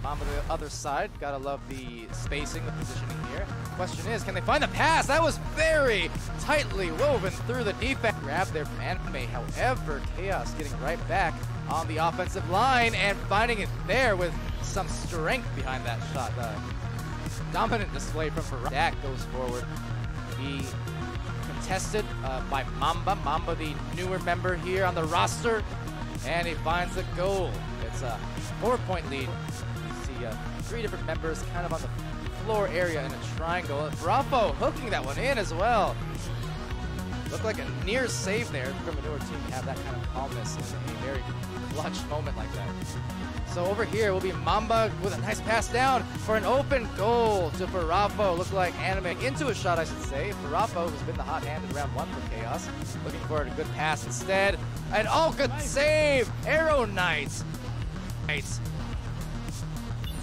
Mamba to the other side. Gotta love the spacing, the positioning here. Question is, can they find the pass? That was very tightly woven through the defense. Grab there from Anime. However, Chaos getting right back on the offensive line and finding it there with some strength behind that shot. Dominant display from Farah. Dak goes forward. He contested by Mamba. Mamba, the newer member here on the roster. And he finds the goal. It's a 4-point lead. You see 3 different members kind of on the floor area in a triangle. And Bravo hooking that one in as well. Looked like a near save there from a newer team to have that kind of calmness in a very clutch moment like that. So over here will be Mamba with a nice pass down for an open goal to Farafo. Looked like Anime into a shot, I should say. Farafo, who's been the hot hand in round 1 for Chaos, looking for a good pass instead. And oh, good save! Arrow Knights.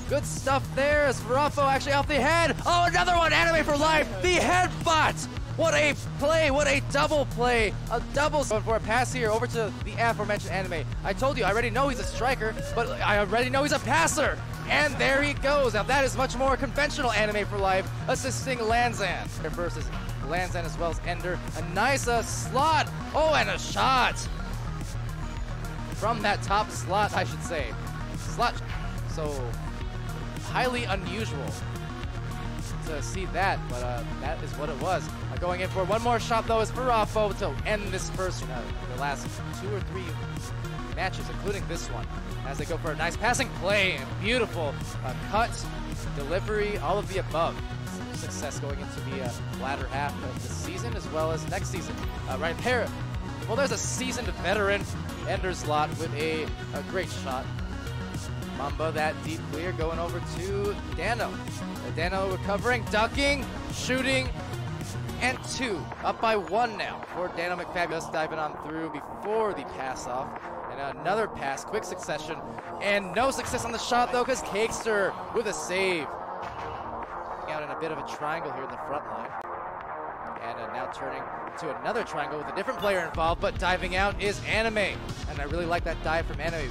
Good stuff there as Farafo actually off the head. Oh, another one! Anime for life! The headbutt! What a play, what a double play. A double going for a pass here over to the aforementioned Anime. I told you, I already know he's a striker, but I already know he's a passer. And there he goes. Now that is much more conventional Anime for life, assisting Lanzan. Versus Lanzan as well as Ender. A nice slot. Oh, and a shot. From that top slot, I should say. Slot. So, highly unusual to see that, but that is what it was. Going in for one more shot though is Farafo to end this first, the last 2 or 3 matches, including this one, as they go for a nice passing play and beautiful cut, delivery, all of the above. Success going into the latter half of the season as well as next season. Right there, well, there's a seasoned veteran, Ender's Lot, with a great shot. Mamba that deep clear going over to Dano. Dano recovering, ducking, shooting, and 2. Up by 1 now for Dano McFabulous diving on through before the pass off. And another pass, quick succession. And no success on the shot though, because Cakester with a save. Out in a bit of a triangle here in the front line. And now turning to another triangle with a different player involved, but diving out is Anime. And I really like that dive from Anime.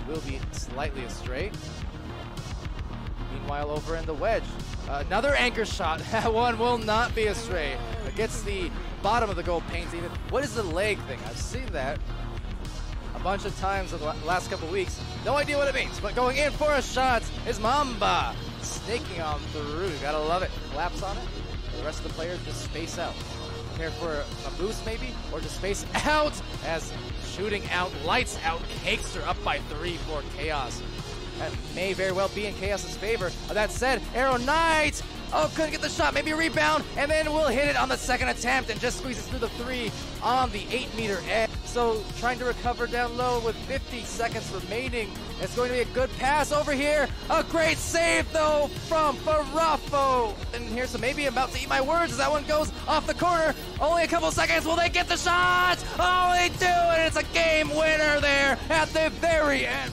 Will be slightly astray. Meanwhile, over in the wedge, another anchor shot. That one will not be astray. It gets the bottom of the goal paint even. What is the leg thing? I've seen that a bunch of times in the last couple weeks. No idea what it means, but going in for a shot is Mamba. Snaking on through. Gotta love it. Collapse on it. The rest of the players just space out. Prepare for a boost maybe, or just space out as shooting out, lights out, Cakester up by 3 for Chaos. That may very well be in Chaos's favor. That said, Arrow Knight, oh, couldn't get the shot, maybe a rebound, and then we'll hit it on the second attempt and just squeezes through the 3 on the 8-meter edge. So trying to recover down low with 50 seconds remaining. It's going to be a good pass over here. A great save though from Farafo. And here's some maybe about to eat my words as that one goes off the corner. Only a couple seconds. Will they get the shot? Oh, they do, and it's a game winner there at the very end.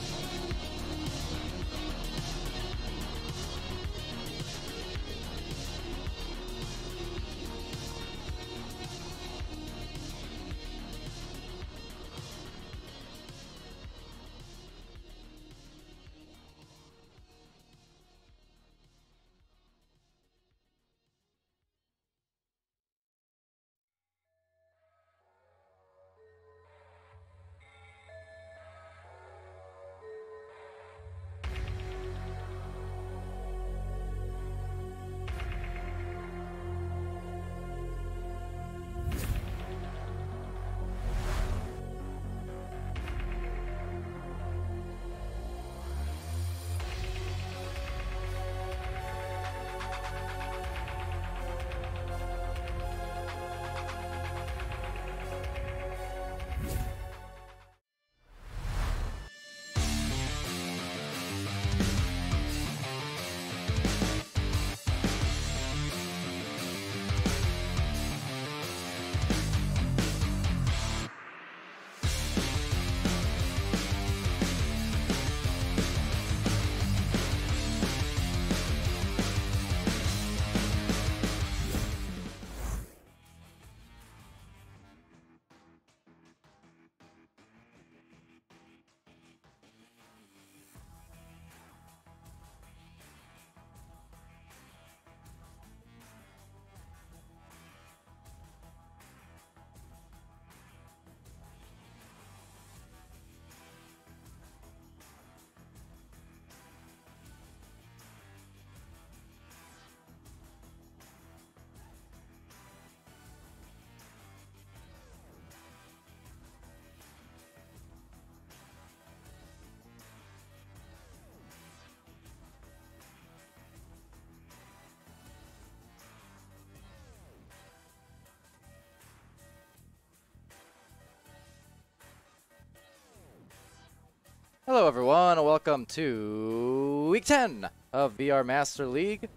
welcome to Week 10 of VR Master League.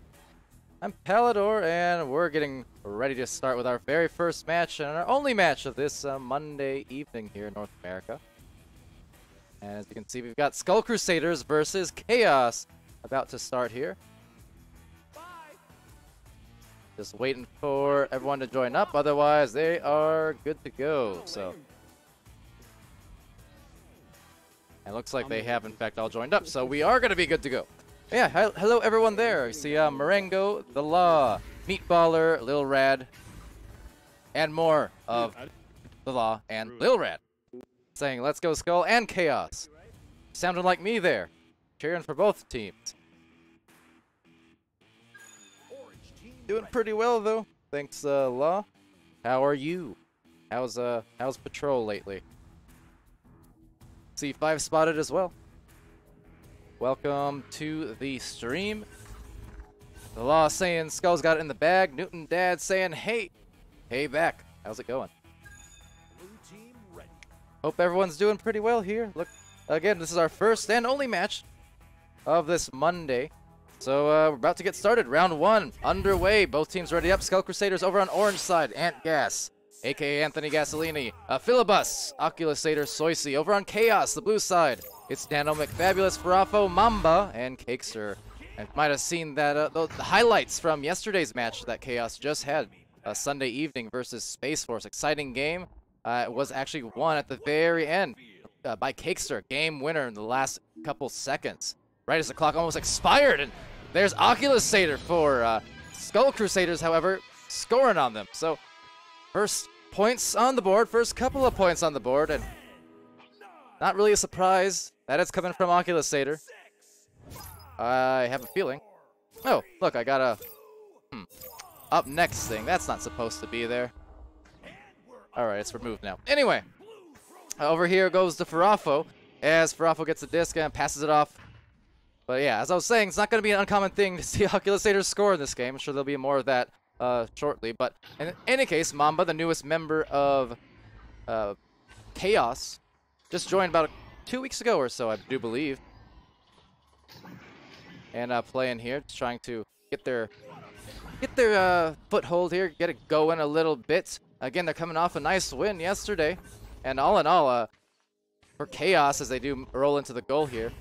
I'm Palidore, and we're getting ready to start with our very first match and our only match of this Monday evening here in North America. And as you can see, we've got Skull-Crusaders versus Chaos about to start here. Just waiting for everyone to join up, otherwise they are good to go. So, and it looks like they have in fact all joined up, so we are going to be good to go. Yeah, hello everyone there. You see Marengo, The Law, Meatballer, Lil Rad, and more of The Law and Lil Rad saying let's go Skull and Chaos. Sounded like me there, cheering for both teams. Doing pretty well though. Thanks, Law. How are you? How's Patrol lately? C5 spotted as well. Welcome to the stream. The Law saying Skull's got it in the bag. Newton Dad saying hey back. How's it going? Hope everyone's doing pretty well here. Look, again, this is our first and only match of this Monday. So we're about to get started. Round 1 underway. Both teams ready up. Skull-Crusaders over on orange side. Ant Gas, aka Anthony Gasolini. Filibus, Oculisator Soisy. Over on Chaos, the blue side. It's Dano McFabulous, Farafo, Mamba, and Cakester. And you might have seen that the highlights from yesterday's match that Chaos just had Sunday evening versus Space Force. Exciting game. It was actually won at the very end by Cakester. Game winner in the last couple seconds. Right as the clock almost expired, and there's Oculisator for Skull-Crusaders, however, scoring on them. So, first points on the board, first couple of points on the board, and not really a surprise that it's coming from Oculisator. I have a feeling. Oh, look, I got a up next thing. That's not supposed to be there. Alright, it's removed now. Anyway, over here goes the Farafo, as Farafo gets the disc and passes it off. But yeah, as I was saying, it's not going to be an uncommon thing to see Oculisator score in this game. I'm sure there'll be more of that shortly. But in any case, Mamba, the newest member of Chaos, just joined about 2 weeks ago or so, I do believe. And playing here, just trying to get their foothold here, get it going a little bit. Again, they're coming off a nice win yesterday. And all in all, for Chaos, as they do roll into the goal here,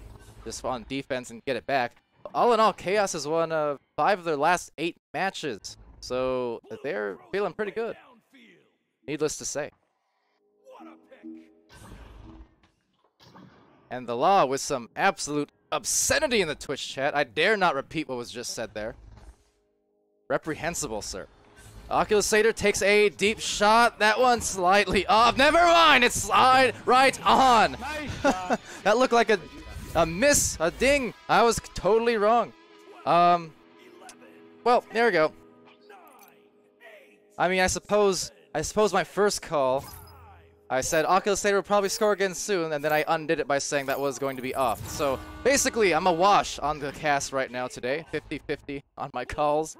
just on defense and get it back. All in all, Chaos has won 5 of their last 8 matches. So they're feeling pretty good. Needless to say. And The Law with some absolute obscenity in the Twitch chat. I dare not repeat what was just said there. Reprehensible, sir. Oculisator takes a deep shot. That one slightly off. Never mind. It slid right on. Nice. That looked like a miss, a ding. I was totally wrong. Well, there we go. I mean, I suppose my first call, I said Oculisator will probably score again soon, and then I undid it by saying that was going to be off. So basically, I'm a wash on the cast right now today, 50-50 on my calls.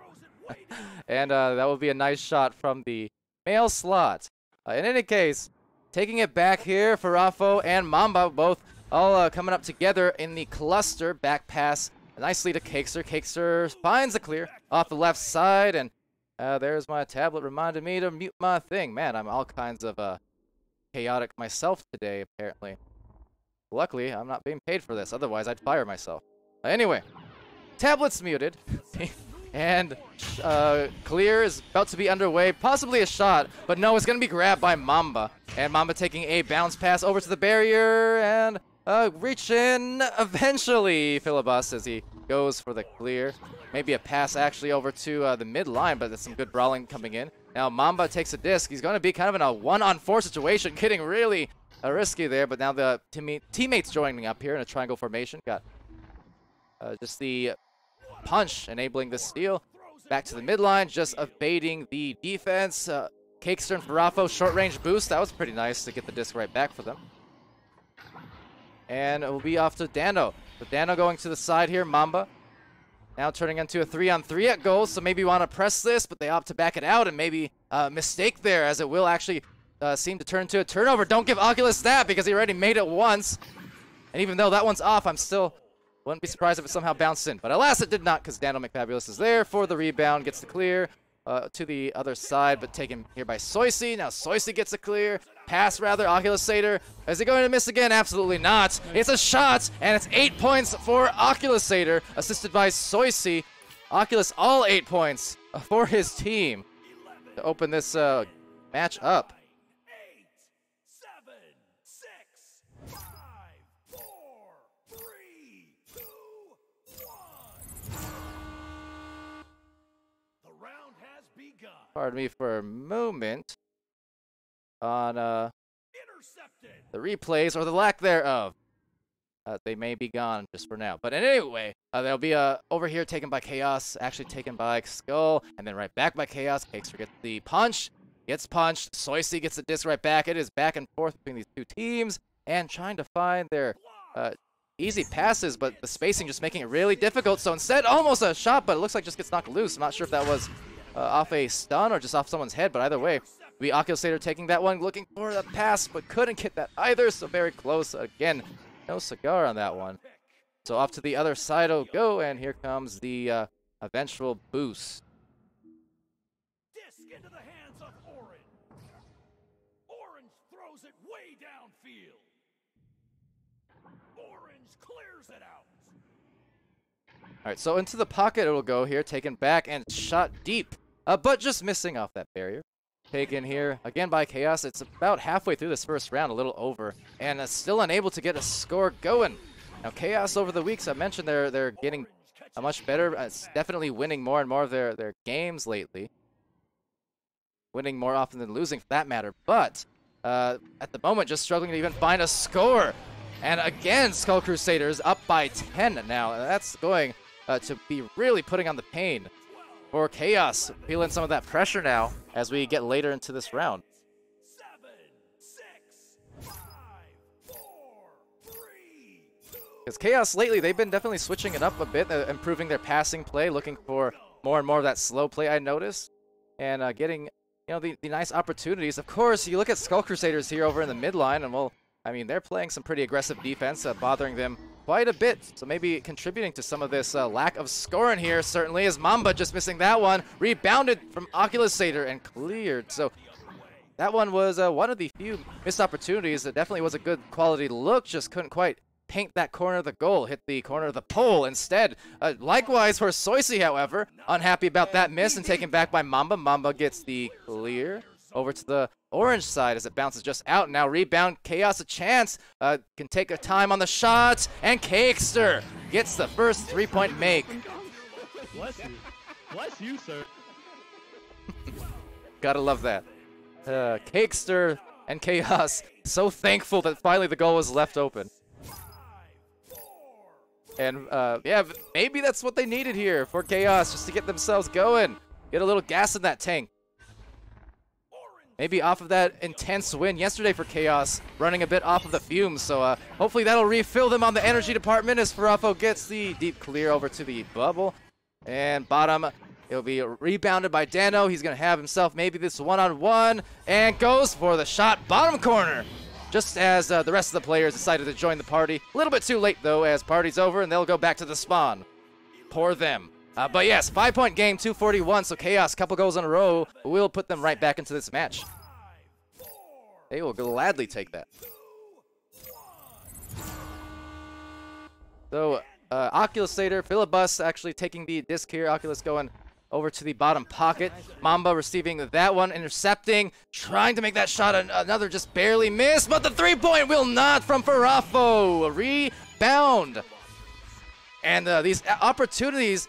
And that will be a nice shot from the male slot. In any case, taking it back here, Farafo and Mamba both all coming up together in the cluster. Back pass nicely to Cakester. Cakester finds a clear off the left side, and there's my tablet reminded me to mute my thing. Man, I'm all kinds of chaotic myself today, apparently. Luckily, I'm not being paid for this. Otherwise, I'd fire myself. Anyway, tablet's muted. And clear is about to be underway. Possibly a shot, but no, it's going to be grabbed by Mamba. And Mamba taking a bounce pass over to the barrier and reach in eventually. Filibus as he goes for the clear. Maybe a pass actually over to the mid line, but there's some good brawling coming in. Now Mamba takes a disc. He's going to be kind of in a 1-on-4 situation, getting really risky there. But now the teammates joining up here in a triangle formation. Got just the punch enabling the steal. Back to the midline, just evading the defense. Cakester and Farafo short range boost. That was pretty nice to get the disc right back for them. And it will be off to Dano. So Dano going to the side here. Mamba now turning into a 3-on-3 at goal. So maybe want to press this, but they opt to back it out, and maybe a mistake there, as it will actually seem to turn into a turnover. Don't give Oculus that, because he already made it once. And even though that one's off, I'm still wouldn't be surprised if it somehow bounced in. But alas, it did not, because Daniel McFabulous is there for the rebound, gets the clear to the other side, but taken here by Soisy. Now Soisy gets a clear. Pass, rather, Oculus-Sator. Is he going to miss again? Absolutely not. It's a shot, and it's 8 points for Oculus-Sator, assisted by Soisy. Oculus, all 8 points for his team to open this match up. Pardon me for a moment on the replays, or the lack thereof. They may be gone just for now. But anyway, they'll be over here taken by Chaos, actually taken by Skull, and then right back by Chaos. Cakester gets the punch, gets punched. Soisy gets the disc right back. It is back and forth between these two teams, and trying to find their easy passes, but the spacing just making it really difficult. So instead, almost a shot, but it looks like just gets knocked loose. I'm not sure if that was off a stun or just off someone's head, but either way, the Oculus-Sator taking that one, looking for the pass, but couldn't get that either, so very close. Again, no cigar on that one. So off to the other side will go, and here comes the eventual boost. Disc into the hands of Orange. Orange throws it way downfield. Orange clears it out. All right, so into the pocket it will go here, taken back and shot deep, but just missing off that barrier. Taken here again by Chaos. It's about halfway through this first round, a little over, and still unable to get a score going. Now Chaos over the weeks, I mentioned they're getting a much better. It's definitely winning more and more of their games lately, winning more often than losing for that matter. But at the moment, just struggling to even find a score. And again, Skull-Crusaders up by 10 now. That's going to be really putting on the pain for Chaos, feeling some of that pressure now as we get later into this round. 7, 6, 5, 4, 3, 2. Because Chaos lately, they've been definitely switching it up a bit, improving their passing play, looking for more and more of that slow play, I noticed, and getting the nice opportunities. Of course, you look at Skull-Crusaders here over in the midline, and well, I mean, they're playing some pretty aggressive defense, bothering them quite a bit. So maybe contributing to some of this lack of scoring here, certainly, as Mamba just missing that one. Rebounded from Oculus-Sator and cleared. So that one was one of the few missed opportunities. It definitely was a good quality look, just couldn't quite paint that corner of the goal, hit the corner of the pole instead. Likewise for Soisy, however, unhappy about that miss and taken back by Mamba. Mamba gets the clear over to the orange side as it bounces just out. Now rebound, Chaos a chance, can take a time on the shot, and Cakester gets the first 3-point make. Bless you. Bless you, sir. Gotta love that. Cakester and Chaos so thankful that finally the goal was left open. And yeah, maybe that's what they needed here for Chaos, just to get themselves going, get a little gas in that tank. Maybe off of that intense win yesterday for Chaos, running a bit off of the fumes. So hopefully that'll refill them on the energy department as Farafo gets the deep clear over to the bubble. And bottom, it'll be rebounded by Dano. He's going to have himself maybe this one-on-one and goes for the shot bottom corner. Just as the rest of the players decided to join the party. A little bit too late, though, as party's over, and they'll go back to the spawn. Poor them. But yes, 5-point game, 241, so Chaos, couple goals in a row, will put them right back into this match. They will gladly take that. So, Oculus-Sator, Filibus actually taking the disc here. Oculus going over to the bottom pocket. Mamba receiving that one, intercepting, trying to make that shot. Another just barely missed, but the 3-point will not from Farafo. A rebound. And these opportunities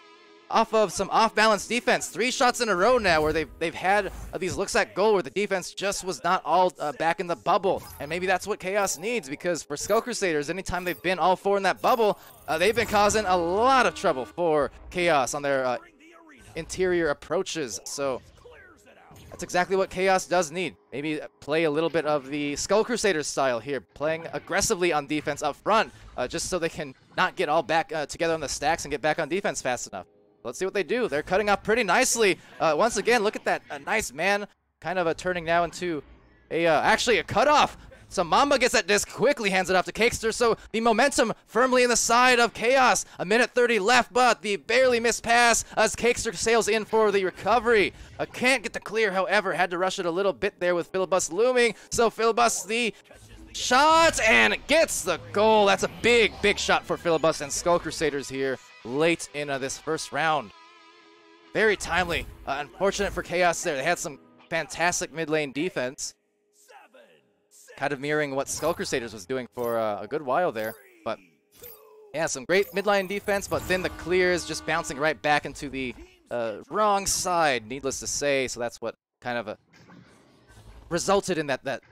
off of some off-balance defense. 3 shots in a row now where they've had these looks at goal where the defense just was not all back in the bubble. And maybe that's what Chaos needs, because for Skull-Crusaders, anytime they've been all 4 in that bubble, they've been causing a lot of trouble for Chaos on their interior approaches. So that's exactly what Chaos does need. Maybe play a little bit of the Skull-Crusaders style here, playing aggressively on defense up front, just so they can not get all back together on the stacks and get back on defense fast enough. Let's see what they do. They're cutting off pretty nicely. Once again, look at that nice man kind of turning now into actually a cutoff. So Mamba gets that disc, quickly hands it off to Cakester, so the momentum firmly in the side of Chaos. A minute 30 left, but the barely missed pass as Cakester sails in for the recovery. Can't get the clear, however, had to rush it a little bit there with Filibust looming. So Filibust the shot and gets the goal. That's a big, big shot for Filibust and Skull-Crusaders here late in this first round. Very timely. Unfortunate for Chaos there. They had some fantastic mid lane defense, kind of mirroring what Skull-Crusaders was doing for a good while there. But yeah, some great mid lane defense, but then the clears just bouncing right back into the wrong side, needless to say. So that's what kind of resulted in that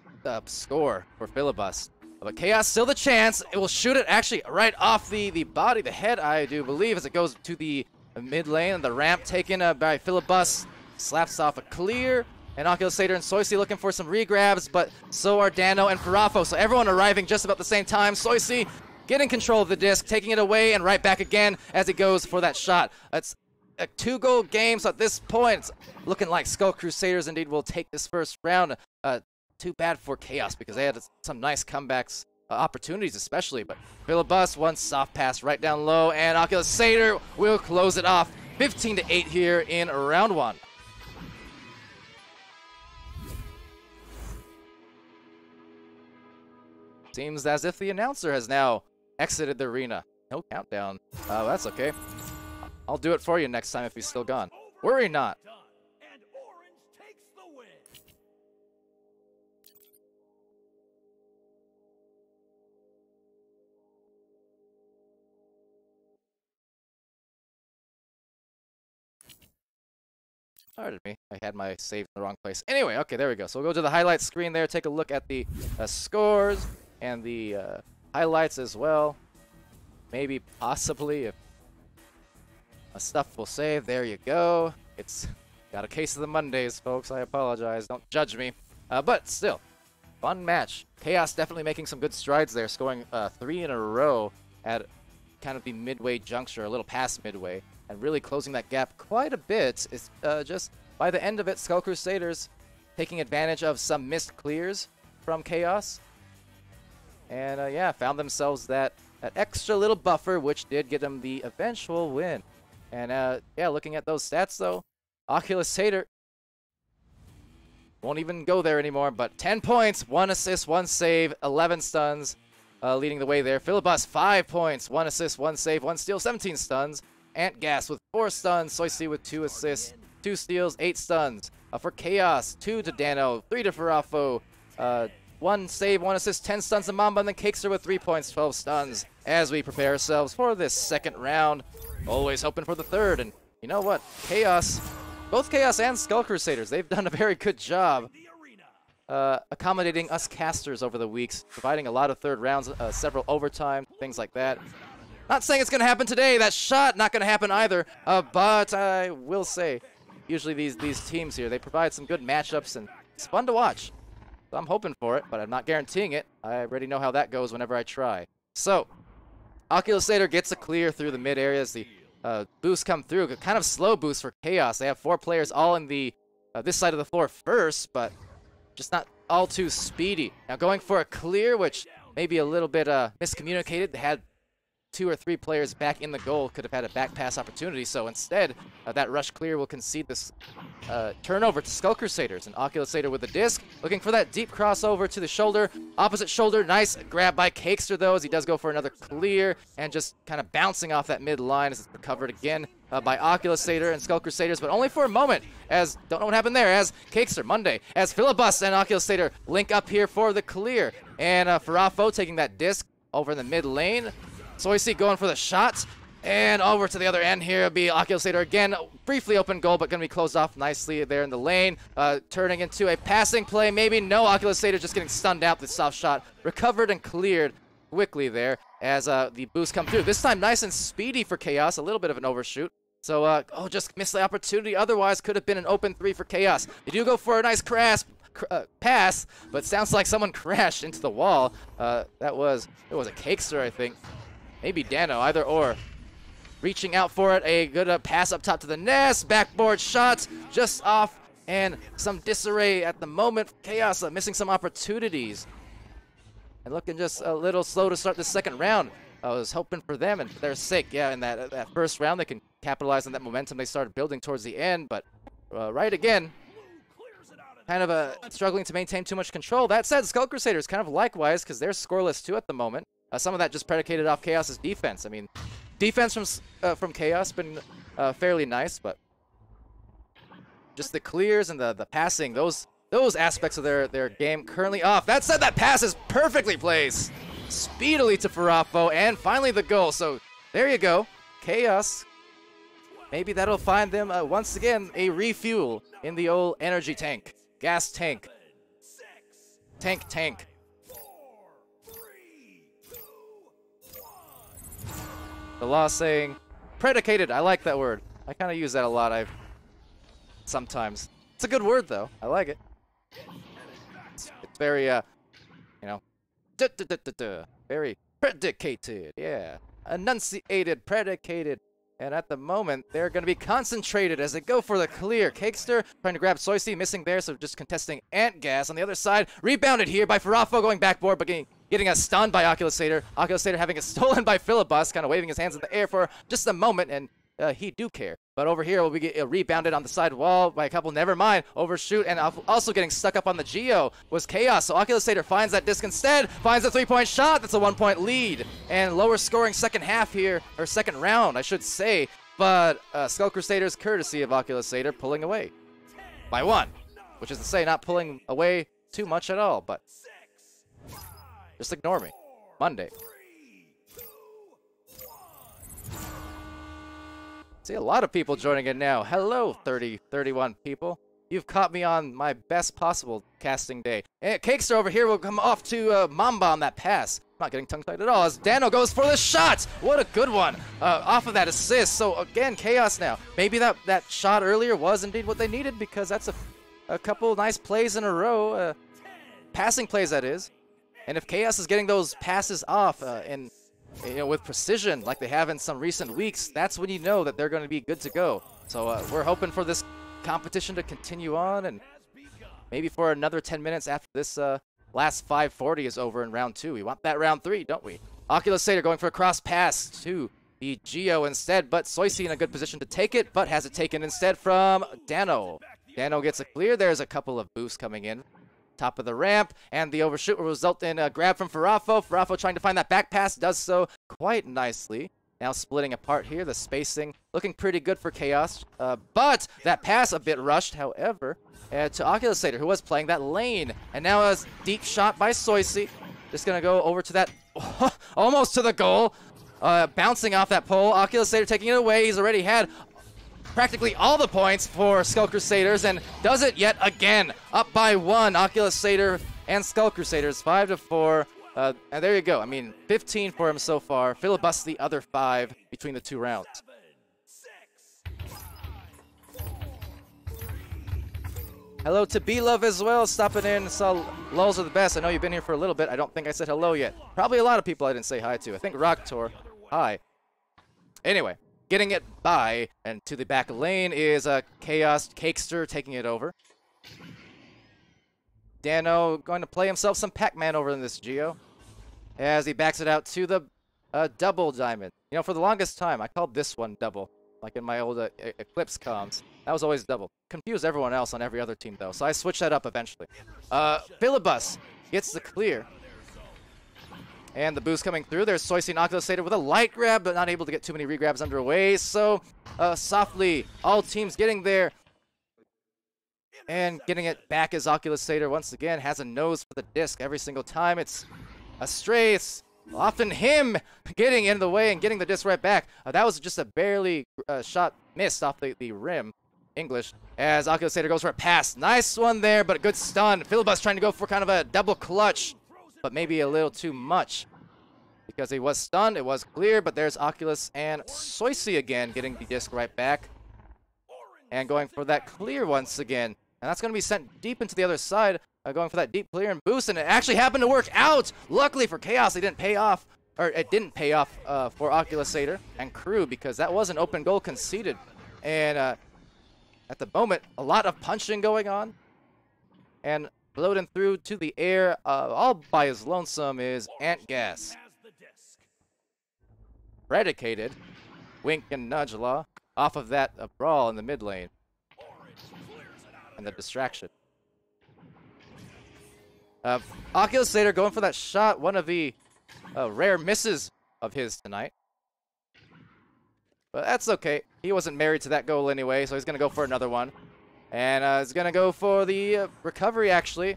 score for Filibust. But Chaos still the chance. It will shoot it actually right off the body, the head, I do believe, as it goes to the mid lane. And the ramp taken by Filibust slaps off a clear. And Skull-Crusaders and Soisy looking for some regrabs, but so are Dano and Farafo. So everyone arriving just about the same time. Soisy getting control of the disc, taking it away, and right back again as it goes for that shot. It's a 2-goal game, so at this point, it's looking like Skull-Crusaders indeed will take this first round. Too bad for Chaos because they had some nice comebacks, opportunities especially. But Filibust, one soft pass right down low, and Skull-Crusaders will close it off. 15-8 here in round 1. Seems as if the announcer has now exited the arena. No countdown. That's okay. I'll do it for you next time if he's still gone. Worry not. And Orange takes the win. Pardon me. I had my save in the wrong place. Anyway, okay, there we go. So we'll go to the highlights screen there, take a look at the scores and the highlights as well. Maybe, possibly, if stuff will save. There you go. It's got a case of the Mondays, folks. I apologize. Don't judge me. But still, fun match. Chaos definitely making some good strides there, scoring 3 in a row at kind of the midway juncture, a little past midway, and really closing that gap quite a bit. It's just by the end of it, Skull-Crusaders taking advantage of some missed clears from Chaos. And yeah, found themselves that extra little buffer, which did get them the eventual win. And yeah, looking at those stats though, Skull-Crusaders won't even go there anymore, but 10 points, 1 assist, 1 save, 11 stuns, leading the way there. Filibust, 5 points, 1 assist, 1 save, 1 steal, 17 stuns. Antgas with 4 stuns, Soisy with 2 assists, 2 steals, 8 stuns. For Chaos, 2 to Dano, 3 to Farafo, 1 save, 1 assist, 10 stuns to Mamba, and then Cakester with 3 points, 12 stuns. As we prepare ourselves for this second round, always hoping for the third. And you know what? Chaos, both Chaos and Skull-Crusaders, they've done a very good job accommodating us casters over the weeks, providing a lot of third rounds, several overtime, things like that. Not saying it's going to happen today. That shot not going to happen either. But I will say, usually these teams here, they provide some good matchups, and it's fun to watch. So I'm hoping for it, but I'm not guaranteeing it. I already know how that goes whenever I try. So, Skull-Crusaders gets a clear through the mid areas. The boosts come through. A kind of slow boost for Chaos. They have 4 players all in the this side of the floor first, but just not all too speedy. Now going for a clear, which may be a little bit miscommunicated. They had 2 or 3 players back in the goal, could have had a back pass opportunity. So instead, that rush clear will concede this turnover to Skull-Crusaders. And Skull-Crusaders with the disc, looking for that deep crossover to the shoulder. Opposite shoulder, nice grab by Cakester though, as he does go for another clear, and just kind of bouncing off that mid line as it's recovered again by Skull-Crusaders and Skull-Crusaders, but only for a moment, as, don't know what happened there, as Cakester, Monday, as Filibust and Skull-Crusaders link up here for the clear. And Farafo taking that disc over in the mid lane. Soisy going for the shot, and over to the other end here will be Skull-Crusaders again. Briefly open goal, but going to be closed off nicely there in the lane. Turning into a passing play, maybe. No, Skull-Crusaders just getting stunned out with soft shot. Recovered and cleared quickly there as the boost come through. This time nice and speedy for Chaos, a little bit of an overshoot. So, just missed the opportunity. Otherwise, could have been an open 3 for Chaos. They do go for a nice pass, but sounds like someone crashed into the wall. It was a Cakester, I think. Maybe Dano, either or. Reaching out for it, a good pass up top to the nest. Backboard shot, just off, and some disarray at the moment. Chaos missing some opportunities. and looking just a little slow to start the second round. I was hoping for them and for their sake, yeah, in that first round they can capitalize on that momentum they started building towards the end, but right again, kind of struggling to maintain too much control. That said, Skull-Crusaders kind of likewise, because they're scoreless too at the moment. Some of that just predicated off Chaos's defense. I mean, defense from Chaos been fairly nice, but just the clears and the passing, those aspects of their game currently off. That said, that pass is perfectly placed speedily to Farafo, and finally the goal. So there you go, Chaos. Maybe that'll find them once again a refuel in the old energy tank, gas tank, tank. The law saying predicated. I like that word. I kind of use that a lot. Sometimes. It's a good word though. I like it. It's very you know, very predicated. Yeah, enunciated, predicated. And at the moment, they're going to be concentrated as they go for the clear. Cakester trying to grab Soisy, missing there, so just contesting Ant Gas. On the other side, rebounded here by Farafo, going backboard, but getting a stun by Oculusator. Oculusator having it stolen by Philibus, kind of waving his hands in the air for just a moment, and he do care. But over here, we'll be rebounded on the side wall by a couple. Never mind. Overshoot, and also getting stuck up on the Geo was Chaos. So Oculusator finds that disc instead, finds a 3-point shot. That's a 1-point lead. And lower scoring second half here, or second round, I should say. But Skull-Crusaders, courtesy of Oculusator, pulling away by 1. Which is to say, not pulling away too much at all, but just ignore me. Monday. See a lot of people joining in now. Hello, 31 people. You've caught me on my best possible casting day. And Cakester over here will come off to Mamba on that pass. Not getting tongue-tied at all as Dano goes for the shot. What a good one off of that assist. So again, Chaos now. Maybe that shot earlier was indeed what they needed, because that's a couple nice plays in a row. Passing plays, that is. And if Chaos is getting those passes off with precision like they have in some recent weeks, that's when you know that they're going to be good to go. So we're hoping for this competition to continue on, and maybe for another 10 minutes after this last 540 is over in round 2. We want that round 3, don't we? Oculusator going for a cross pass to the Geo instead, but Soisy in a good position to take it, but has it taken instead from Dano. Dano gets a clear. There's a couple of boosts coming in. Top of the ramp, and the overshoot will result in a grab from Farafo. Farafo trying to find that back pass, does so quite nicely. Now splitting apart here, the spacing looking pretty good for Chaos, but that pass a bit rushed, however, to Oculusator, who was playing that lane. And now a deep shot by Soisy. Just going to go over to that, almost to the goal, bouncing off that pole. Oculusator taking it away. He's already had practically all the points for Skull-Crusaders, and does it yet again. Up by 1, Oculusator and Skull-Crusaders, 5-4. And there you go. I mean, 15 for him so far. Filibust the other 5 between the 2 rounds. Hello to B-Love as well, stopping in. Saw lulls are the best. I know you've been here for a little bit. I don't think I said hello yet. Probably a lot of people I didn't say hi to. I think Rocktor, hi. Anyway. Getting it by, and to the back lane is Chaos Cakester taking it over. Dano going to play himself some Pac-Man over in this Geo, as he backs it out to the double diamond. You know, for the longest time, I called this one double, like in my old Eclipse comms. That was always double. Confused everyone else on every other team, though, so I switched that up eventually. Filibus gets the clear. And the boost coming through. There's Soisy and Oculusator with a light grab, but not able to get too many regrabs underway. So, softly, all teams getting there. And getting it back as Oculusator once again has a nose for the disc every single time. It's a stray. It's often him getting in the way and getting the disc right back. That was just a barely shot missed off the rim. English, as Oculusator goes for a pass. Nice one there, but a good stun. Filibus trying to go for kind of a double clutch, but maybe a little too much because he was stunned. It was clear, but there's Oculus and Soisy again getting the disc right back and going for that clear once again. And that's going to be sent deep into the other side, going for that deep clear and boost, and it actually happened to work out. Luckily for Chaos, it didn't pay off for Oculusator and crew, because that was an open goal conceded. And at the moment, a lot of punching going on. And exploding through to the air, all by his lonesome, is Antgas. Predicated, Wink and Nudge Law, off of that brawl in the mid lane. And the distraction. Skull-Crusaders going for that shot, one of the rare misses of his tonight. But that's okay. He wasn't married to that goal anyway, so he's going to go for another one. And he's going to go for the recovery, actually.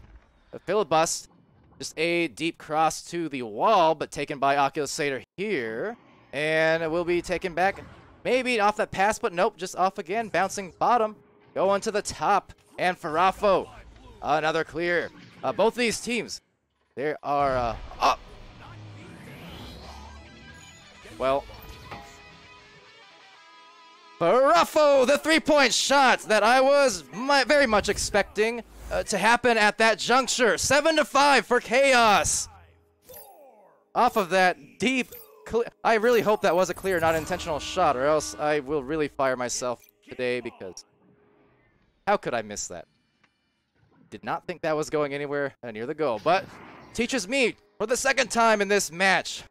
A filibust. Just a deep cross to the wall, but taken by Skull-Crusaders here. And it will be taken back. Maybe off that pass, but nope, just off again. Bouncing bottom. Going to the top. And Farafo. Another clear. Both these teams, they are up. Well, Farafo, the three-point shot that I was very much expecting to happen at that juncture. 7-5 for Chaos. Off of that deep, I really hope that was a clear, not intentional shot, or else I will really fire myself today, because how could I miss that? Did not think that was going anywhere near the goal, but teaches me for the second time in this match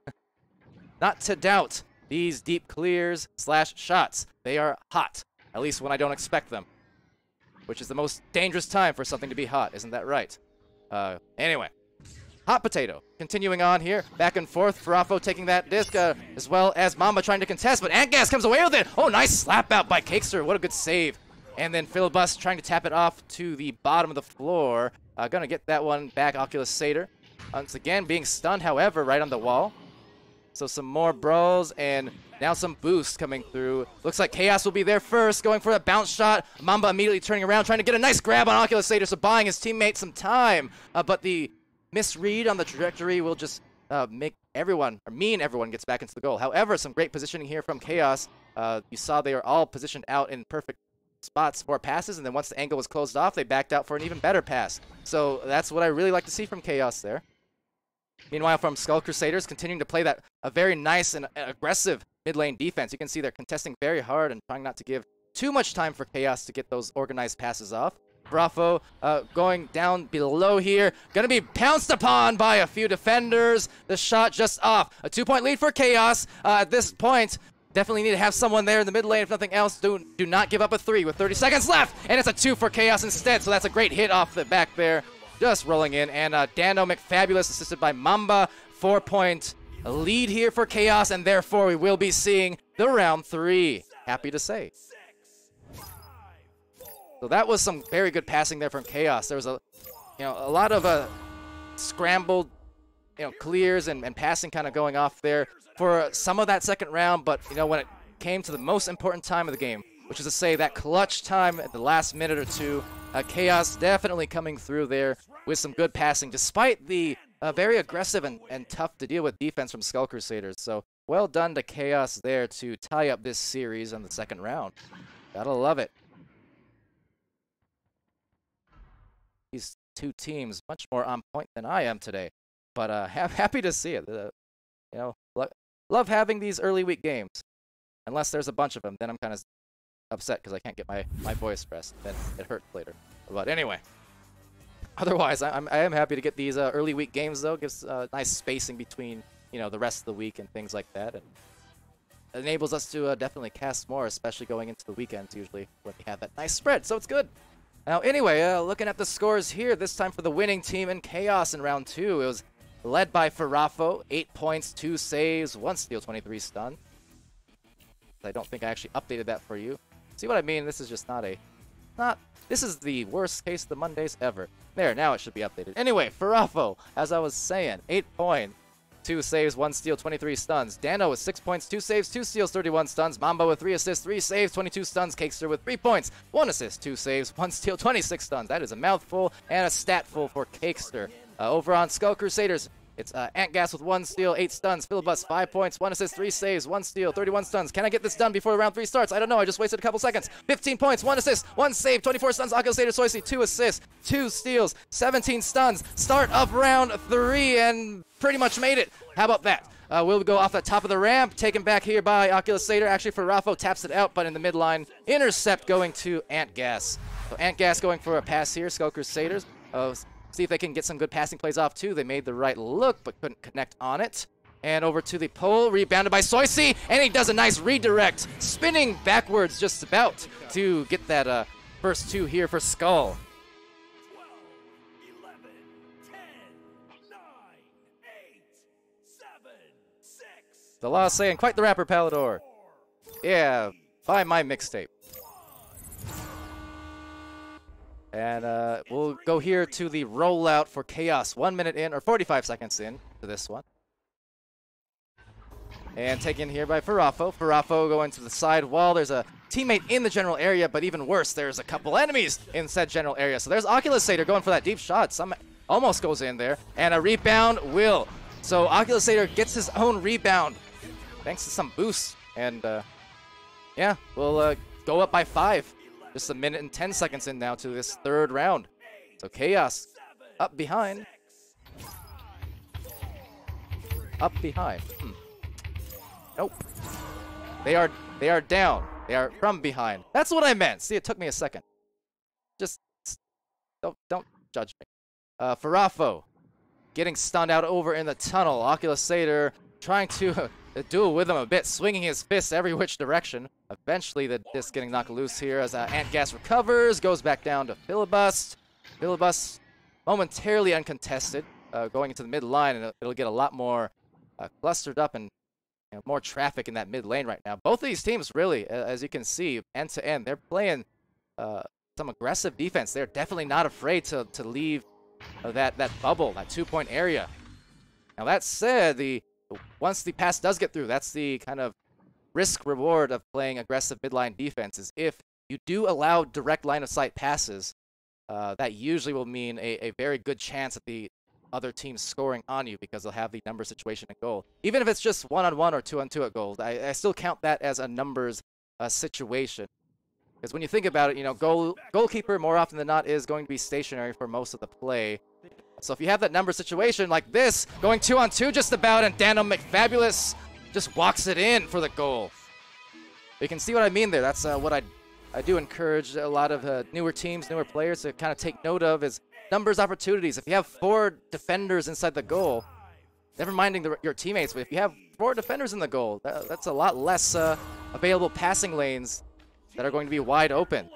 not to doubt these deep clears / shots. They are hot, at least when I don't expect them, which is the most dangerous time for something to be hot. Isn't that right? Anyway, hot potato. Continuing on here, back and forth. Farafo taking that disc, as well as Mamba trying to contest, but Antgas comes away with it. Oh, nice slap out by Cakester. What a good save. And then Filibust trying to tap it off to the bottom of the floor. Gonna get that one back, Skull-Crusaders. Once again, being stunned, however, right on the wall. So some more brawls, and now some boost coming through. Looks like Chaos will be there first, going for a bounce shot. Mamba immediately turning around, trying to get a nice grab on Skull-Crusaders, so buying his teammate some time. But the misread on the trajectory will just make everyone, or mean everyone gets back into the goal. However, some great positioning here from Chaos. You saw they are all positioned out in perfect spots for passes, and then once the angle was closed off, they backed out for an even better pass. So that's what I really like to see from Chaos there. Meanwhile, from Skull-Crusaders, continuing to play that a very nice and aggressive mid lane defense. You can see they're contesting very hard and trying not to give too much time for Chaos to get those organized passes off. Bravo going down below here. Gonna be pounced upon by a few defenders. The shot just off. A 2-point lead for Chaos. At this point, definitely need to have someone there in the mid lane. If nothing else, do not give up a 3 with 30 seconds left. And it's a 2 for Chaos instead. So that's a great hit off the back there. Just rolling in. And Dano McFabulous assisted by Mamba. 4-point lead here for Chaos. And therefore, we will be seeing the round 3. Happy to say. So that was some very good passing there from Chaos. There was a lot of scrambled clears and passing kind of going off there for some of that second round, but when it came to the most important time of the game, which is to say that clutch time at the last minute or two, Chaos definitely coming through there with some good passing, despite the very aggressive and tough to deal with defense from Skull-Crusaders. So well done to Chaos there to tie up this series on the second round. Gotta love it. These two teams much more on point than I am today, but happy to see it. Love having these early week games. Unless there's a bunch of them, then I'm kind of upset because I can't get my voice rest. Then it hurts later. But anyway, otherwise, I am happy to get these early week games, though. Gives nice spacing between the rest of the week and things like that, and it enables us to definitely cast more, especially going into the weekends usually when we have that nice spread. So it's good. Now, anyway, looking at the scores here, this time for the winning team in Chaos in round 2, it was led by Farafo, 8 points, 2 saves, 1 steal, 23 stun. I don't think I actually updated that for you. See what I mean? This is just this is the worst case of the Mondays ever. There, now it should be updated. Anyway, Farafo, as I was saying, 8 points, 2 saves, 1 steal, 23 stuns. Dano with 6 points, 2 saves, 2 steals, 31 stuns. Mamba with 3 assists, 3 saves, 22 stuns. Cakester with 3 points, 1 assist, 2 saves, 1 steal, 26 stuns. That is a mouthful and a statful for Cakester. Over on Skull-Crusaders, it's Antgas with 1 steal, 8 stuns. Filibust, 5 points, 1 assist, 3 saves, 1 steal, 31 stuns. Can I get this done before round 3 starts? I don't know. I just wasted a couple seconds. 15 points, 1 assist, 1 save, 24 stuns. Skull-Crusaders, Soisy, 2 assists, 2 steals, 17 stuns. Start of round 3 and pretty much made it. How about that? We'll go off the top of the ramp, taken back here by Skull-Crusaders. Actually, Farafo taps it out, but in the midline, intercept going to Antgas. So Antgas going for a pass here, Skull-Crusaders. See if they can get some good passing plays off too. They made the right look, but couldn't connect on it. And over to the pole, rebounded by Soisy, and he does a nice redirect, spinning backwards just about to get that first 2 here for Skull. 12, 11, 10, 9, 8, 7, 6. The law saying, quite the rapper, Palidore. Yeah, buy my mixtape. And we'll go here to the rollout for Chaos. 1 minute in, or 45 seconds in to this one. And taken here by Farafo. Farafo going to the side wall. There's a teammate in the general area, but even worse, there's a couple enemies in said general area. So there's Skull-Crusaders going for that deep shot. Some almost goes in there. And a rebound will. So Skull-Crusaders gets his own rebound thanks to some boosts. And yeah, we'll go up by 5. Just 1 minute and 10 seconds in now to this 3rd round. So Chaos up behind. Up behind. Nope. They are down. They are from behind. That's what I meant. See, it took me a second. Just don't judge me. Farafo getting stunned out over in the tunnel. Skull-Crusaders trying to duel with him a bit, swinging his fists every which direction. Eventually, the disc getting knocked loose here as Antgas recovers, goes back down to Filibust. Filibust momentarily uncontested, going into the mid line, and it'll get a lot more clustered up and more traffic in that mid lane right now. Both of these teams really, as you can see, end to end, they're playing some aggressive defense. They're definitely not afraid to leave that bubble, that 2-point area. Now that said, once the pass does get through, that's the kind of risk reward of playing aggressive midline defense. Is if you do allow direct line of sight passes, that usually will mean a very good chance at the other team scoring on you because they'll have the number situation at goal. Even if it's just 1-on-1 or 2-on-2 at goal, I still count that as a numbers situation. Because when you think about it, you know, goalkeeper more often than not is going to be stationary for most of the play. So if you have that number situation like this, going 2-on-2 just about, and Dano McFabulous just walks it in for the goal. You can see what I mean there. That's what I do encourage a lot of newer teams, newer players to kind of take note of is numbers opportunities. If you have 4 defenders inside the goal, never minding your teammates, but if you have 4 defenders in the goal, that's a lot less available passing lanes that are going to be wide open.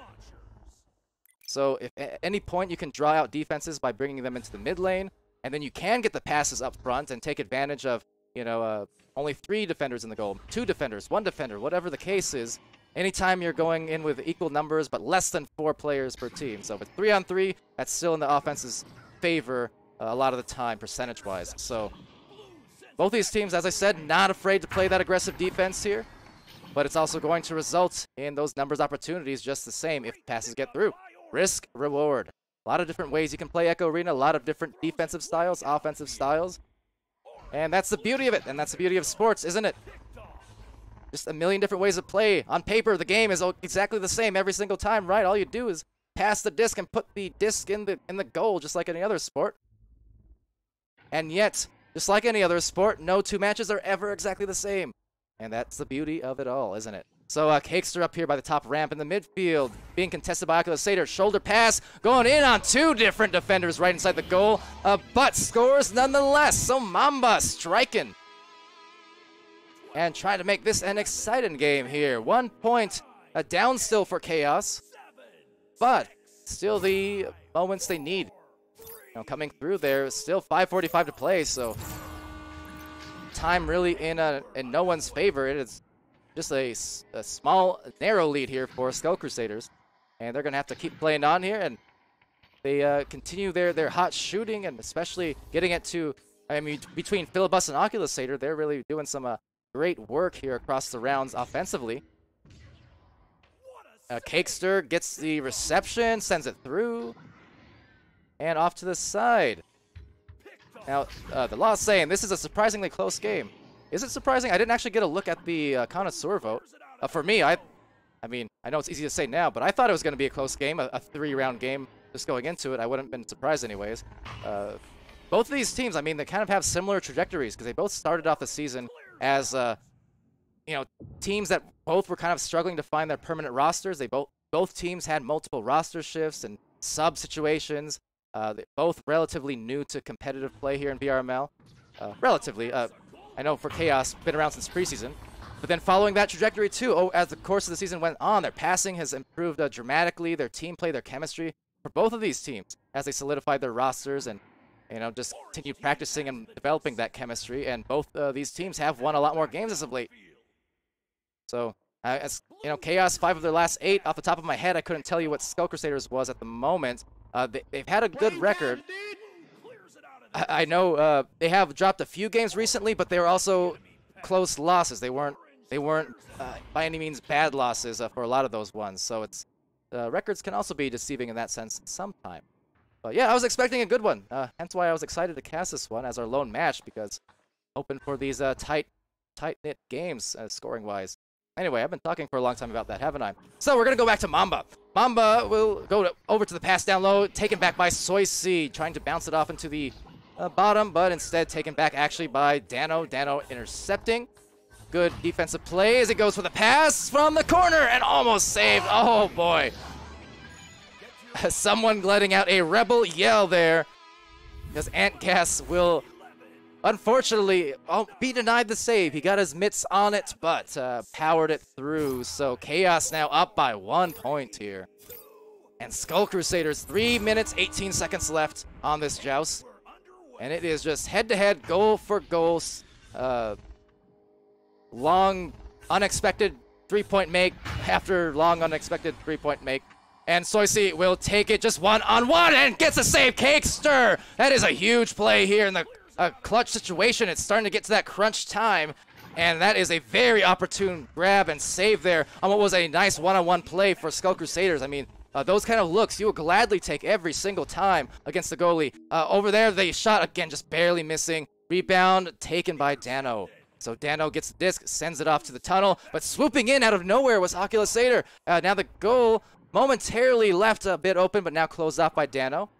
So if at any point you can draw out defenses by bringing them into the mid lane, and then you can get the passes up front and take advantage of, you know, only 3 defenders in the goal, 2 defenders, 1 defender, whatever the case is. Anytime you're going in with equal numbers, but less than 4 players per team. So if it's 3-on-3, that's still in the offense's favor a lot of the time, percentage-wise. So both these teams, as I said, not afraid to play that aggressive defense here, but it's also going to result in those numbers opportunities just the same if passes get through. Risk, reward. A lot of different ways you can play Echo Arena, a lot of different defensive styles, offensive styles. And that's the beauty of it, and that's the beauty of sports, isn't it? Just a million different ways to play. On paper, the game is exactly the same every single time, right? All you do is pass the disc and put the disc in the goal, just like any other sport. And yet, just like any other sport, no 2 matches are ever exactly the same. And that's the beauty of it all, isn't it? So Cakester up here by the top ramp in the midfield, being contested by Skull-Crusaders. Shoulder pass, going in on 2 different defenders right inside the goal, but scores nonetheless. So Mamba striking and trying to make this an exciting game here. 1 point down still for Chaos, but still the moments they need. You know, coming through there, still 5:45 to play, so time really in no one's favor. It is just a small, narrow lead here for Skull-Crusaders, and they're going to have to keep playing on here, and they continue their hot shooting, and especially getting it to, I mean, between Filibust and Skull-Crusaders, they're really doing some great work here across the rounds offensively. Cakester gets the reception, sends it through, and off to the side. Now, the law is saying this is a surprisingly close game. Is it surprising? I didn't actually get a look at the connoisseur vote. For me, I mean, I know it's easy to say now, but I thought it was going to be a close game, a 3-round game just going into it. I wouldn't have been surprised anyways. Both of these teams, I mean, they kind of have similar trajectories because they both started off the season as, you know, teams that both were kind of struggling to find their permanent rosters. Both teams had multiple roster shifts and sub situations. They're both relatively new to competitive play here in VRML. Relatively. I know for Chaos, been around since preseason. But then following that trajectory too, as the course of the season went on, their passing has improved dramatically, their team play, their chemistry for both of these teams as they solidified their rosters and just continued practicing and developing that chemistry. And both these teams have won a lot more games as of late. So, as Chaos, 5 of their last 8, off the top of my head, I couldn't tell you what Skull-Crusaders was at the moment. They've had a good record. I know they have dropped a few games recently, but they were also close losses. They weren't by any means bad losses for a lot of those ones. So records can also be deceiving in that sense sometimes. But yeah, I was expecting a good one. Hence why I was excited to cast this one as our lone match, because open for these tight-knit games scoring-wise. Anyway, I've been talking for a long time about that, haven't I? So we're going to go back to Mamba. Mamba will go over to the pass down low, taken back by Soysi, trying to bounce it off into the bottom, but instead taken back actually by Dano. Dano intercepting. Good defensive play as it goes for the pass from the corner and almost saved. Oh, boy. Someone letting out a rebel yell there, because Antgas will unfortunately be denied the save. He got his mitts on it, but powered it through. So Chaos now up by 1 point here. And Skull-Crusaders, 3 minutes, 18 seconds left on this joust. And it is just head-to-head, goal for goal. Long, unexpected three-point make after long, unexpected three-point make. And Soysi will take it just one-on-one and gets a save. Cakester! That is a huge play here in the clutch situation. It's starting to get to that crunch time. And that is a very opportune grab and save there on what was a nice one-on-one play for Skull-Crusaders. I mean, those kind of looks you will gladly take every single time against the goalie. Over there, the shot, again, just barely missing. Rebound taken by Dano. So Dano gets the disc, sends it off to the tunnel, but swooping in out of nowhere was Skull-Crusaders. Now the goal momentarily left a bit open, but now closed off by Dano.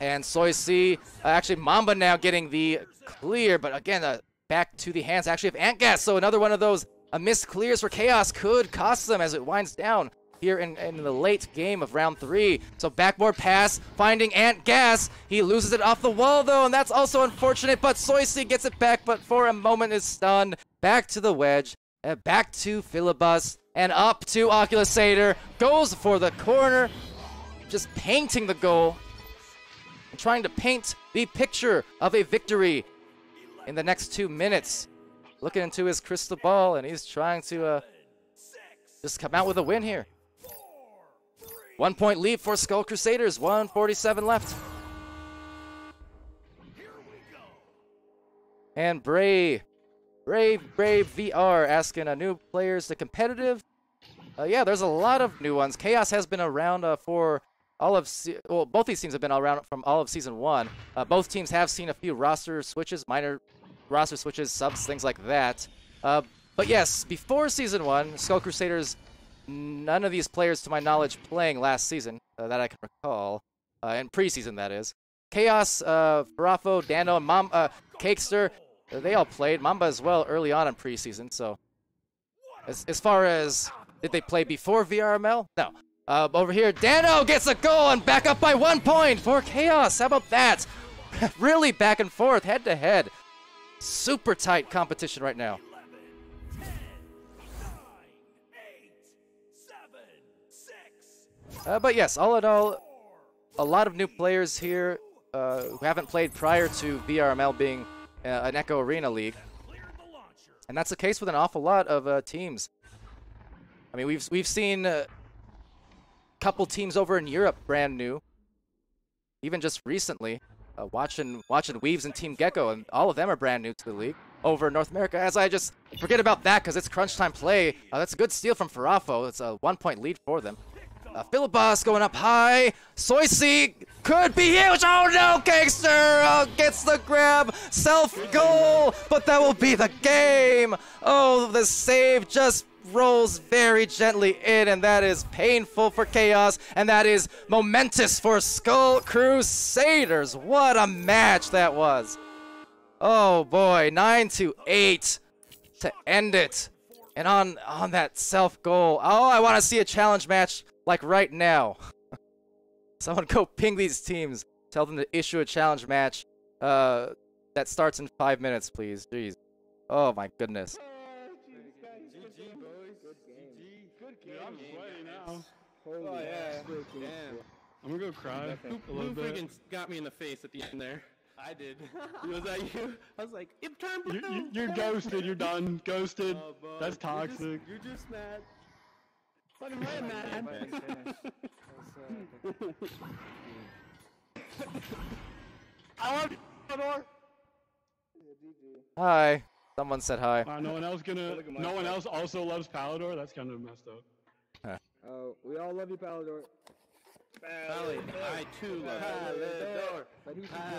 And Soysi, actually Mamba now getting the clear, but again, back to the hands actually of Antgas. So another one of those missed clears for Chaos could cost them as it winds down here in the late game of round 3. So backboard pass, finding Antgas. He loses it off the wall though, and that's also unfortunate, but Soysi gets it back, but for a moment is stunned. Back to the wedge, back to Filibus, and up to Skull-Crusaders. Goes for the corner, just painting the goal. And trying to paint the picture of a victory in the next 2 minutes. Looking into his crystal ball, and he's trying to just come out with a win here. 1 point lead for Skull-Crusaders, 1:47 left. And Brave VR asking new players to competitive. Yeah, there's a lot of new ones. Chaos has been around for all of both these teams have been around from all of season 1. Both teams have seen a few roster switches, minor roster switches, subs, things like that. But yes, before season 1, Skull-Crusaders, none of these players, to my knowledge, playing last season that I can recall, in preseason that is. Chaos, Barafo, Dano, and Cakester, they all played. Mamba as well early on in preseason. So as far as did they play before VRML? No. Over here, Dano gets a goal and back up by 1 point for Chaos. How about that? Really back and forth, head to head. Super tight competition right now. 10, 9, 8, 7, 6. But yes, all in all, a lot of new players here who haven't played prior to VRML being an Echo Arena League. And that's the case with an awful lot of teams. I mean, we've seen a couple teams over in Europe brand new, even just recently. Watching Weaves and Team Gecko, and all of them are brand new to the league. Over in North America, as I just forget about that because it's crunch time play. That's a good steal from Farafo. It's a 1 point lead for them. Filibus going up high. Soysi could be huge. Oh no, Cakester gets the grab. Self-goal, but that will be the game. Oh, the save just rolls very gently in, and that is painful for Chaos, and that is momentous for Skull-Crusaders. What a match that was. Oh boy, 9-8 to end it. And on that self-goal, oh, I want to see a challenge match like right now. Someone go ping these teams. Tell them to issue a challenge match that starts in 5 minutes, please. Jeez. Oh my goodness. GG, boys. Good game. Good game. I'm sweaty now. Oh, yeah. Damn. I'm gonna go cry Who freaking got me in the face at the end there? I did. Was that you? I was like, it turned blue. You're ghosted. You're done. Ghosted. That's toxic. You're just mad. Fucking right, mad. I love you, Palidore. Hi. Someone said hi. No one else gonna. No one else also loves Palidore. That's kind of messed up. Oh, we all love you, Palidore. Pally, I too love Palidore.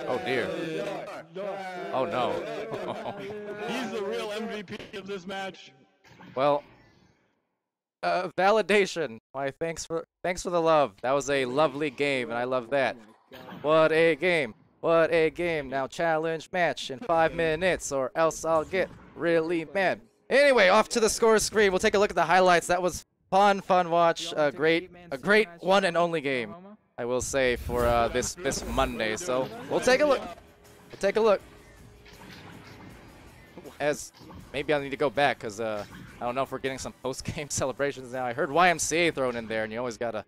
Oh dear. Oh no. He's the real MVP of this match. Well, validation. Why, thanks for the love. That was a lovely game, and I love that. What a game. What a game. Now challenge match in 5 minutes, or else I'll get really mad. Anyway, off to the score screen. We'll take a look at the highlights. That was fun watch. A great one and only game, I will say, for this Monday. So we'll take a look. We'll take a look. As maybe I'll need to go back because I don't know if we're getting some post-game celebrations now. I heard YMCA thrown in there, and you always gotta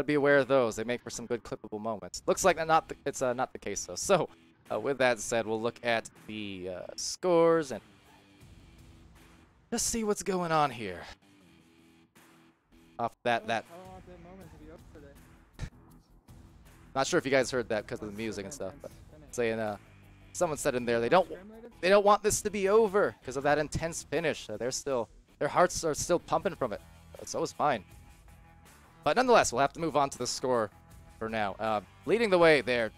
be aware of those. They make for some good clippable moments. Looks like it's not the case though. So with that said, we'll look at the scores and just see what's going on here. Off that. Not sure if you guys heard that because of the music and stuff, but saying someone said in there they don't want this to be over because of that intense finish. Their hearts are still pumping from it. So it's fine. But nonetheless, we'll have to move on to the score for now. Leading the way there,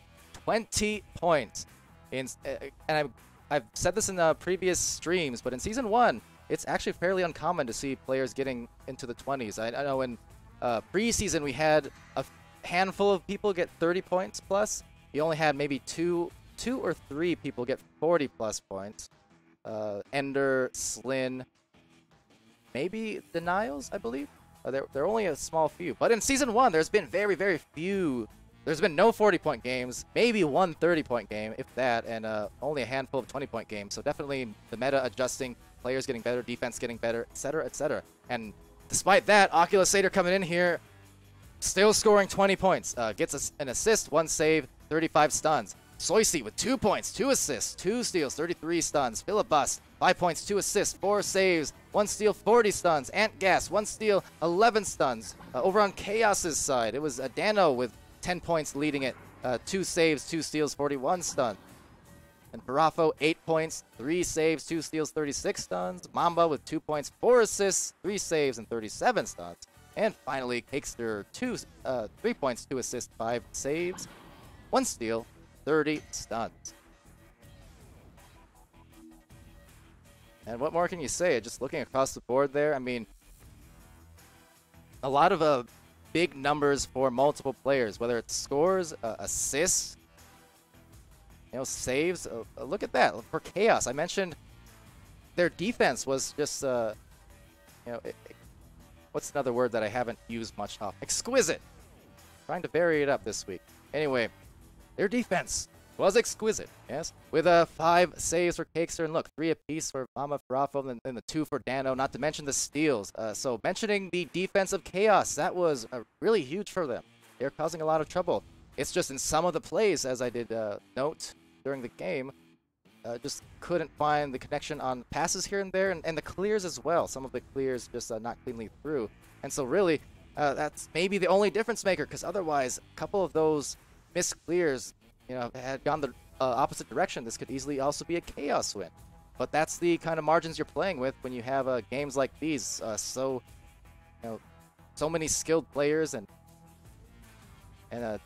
20 points. And I've said this in previous streams, but in Season 1, it's actually fairly uncommon to see players getting into the 20s. I know in preseason we had a handful of people get 30 points plus. You only had maybe two or three people get 40 plus points. Ender, Slin, maybe Denials, I believe. They're only a small few. But in Season 1, there's been very, very few. There's been no 40-point games, maybe one 30-point game, if that, and only a handful of 20-point games. So definitely the meta adjusting, players getting better, defense getting better, etc., etc. And despite that, Skull-Crusaders coming in here, still scoring 20 points. Gets us an assist, 1 save, 35 stuns. Soisy with 2 points, 2 assists, 2 steals, 33 stuns. Philibust, 5 points, 2 assists, 4 saves, 1 steal, 40 stuns. Antgas, 1 steal, 11 stuns. Over on Chaos's side, it was Dano with 10 points leading it. 2 saves, 2 steals, 41 stuns. And Barafo, 8 points, 3 saves, 2 steals, 36 stuns. Mamba with 2 points, 4 assists, 3 saves, and 37 stuns. And finally, Cakester, 3 points, 2 assists, 5 saves, 1 steal, 30 stuns. And what more can you say? Just looking across the board there, I mean, a lot of big numbers for multiple players, whether it's scores, assists, saves. Look at that. For Chaos, I mentioned their defense was just, what's another word that I haven't used much of? Exquisite. Trying to vary it up this week. Anyway, their defense was exquisite, yes? With 5 saves for Cakester, and look, 3 apiece for Mama Farafo, and the 2 for Dano, not to mention the steals. So mentioning the defense of Chaos, that was really huge for them. They're causing a lot of trouble. It's just in some of the plays, as I did note during the game, just couldn't find the connection on passes here and there, and the clears as well. Some of the clears just not cleanly through. And so really, that's maybe the only difference maker, because otherwise, a couple of those missed clears, had gone the opposite direction. This could easily also be a Chaos win. But that's the kind of margins you're playing with when you have games like these. So many skilled players and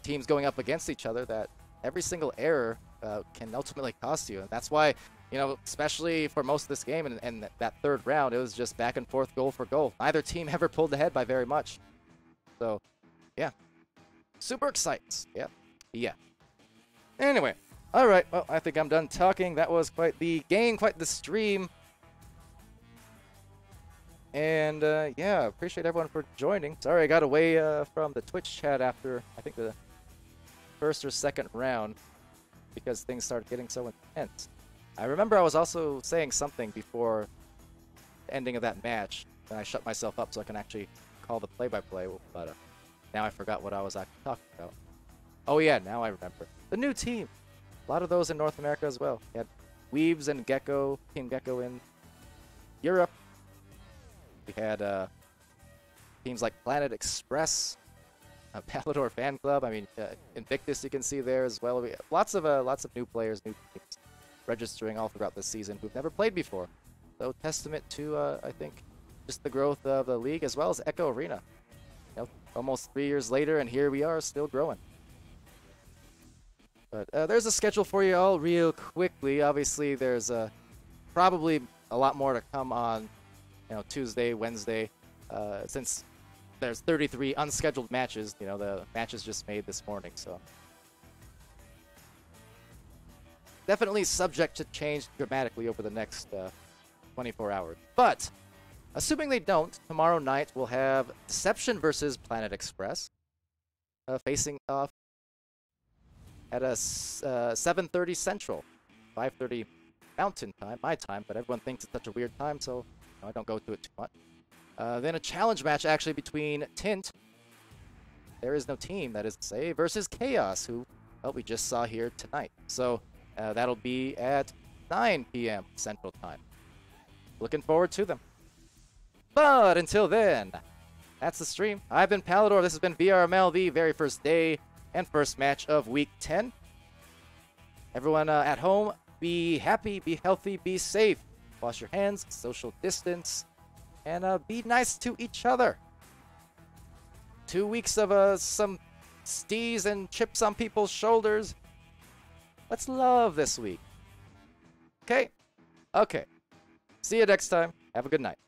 teams going up against each other that every single error can ultimately cost you. And that's why, especially for most of this game and that third round, it was just back and forth, goal for goal. Neither team ever pulled ahead by very much. So, yeah. Super excited. Yeah. Anyway, alright, well, I think I'm done talking. That was quite the game, quite the stream. And yeah, appreciate everyone for joining. Sorry I got away from the Twitch chat after, I think, the first or second round because things started getting so intense. I remember I was also saying something before the ending of that match, and I shut myself up so I can actually call the play-by-play, but now I forgot what I was actually talking about. Oh yeah, now I remember. The new team. A lot of those in North America as well. We had Weaves and Gecko, Team Gecko in Europe. We had teams like Planet Express, Palidore Fan Club. I mean, Invictus you can see there as well. Lots of new players, new teams registering all throughout this season who've never played before. So testament to I think just the growth of the league as well as Echo Arena. You know, almost 3 years later, and here we are still growing. But there's a schedule for you all real quickly. Obviously, there's probably a lot more to come on, you know, Tuesday, Wednesday, since there's 33 unscheduled matches. You know, the matches just made this morning, so definitely subject to change dramatically over the next 24 hours. But assuming they don't, tomorrow night we'll have Deception versus Planet Express facing off at a 7:30 Central, 5:30 Mountain Time, my time, but everyone thinks it's such a weird time, so I don't go to it too much. Then a challenge match actually between Tint, there is no team, that is to say, versus Chaos, who, well, we just saw here tonight. So that'll be at 9 p.m. Central Time. Looking forward to them. But until then, that's the stream. I've been Palidore. This has been VRML, the very first day and first match of Week 10. Everyone at home, be happy, be healthy, be safe. Wash your hands, social distance, and be nice to each other. 2 weeks of some stees and chips on people's shoulders. Let's love this week. Okay? Okay. See you next time. Have a good night.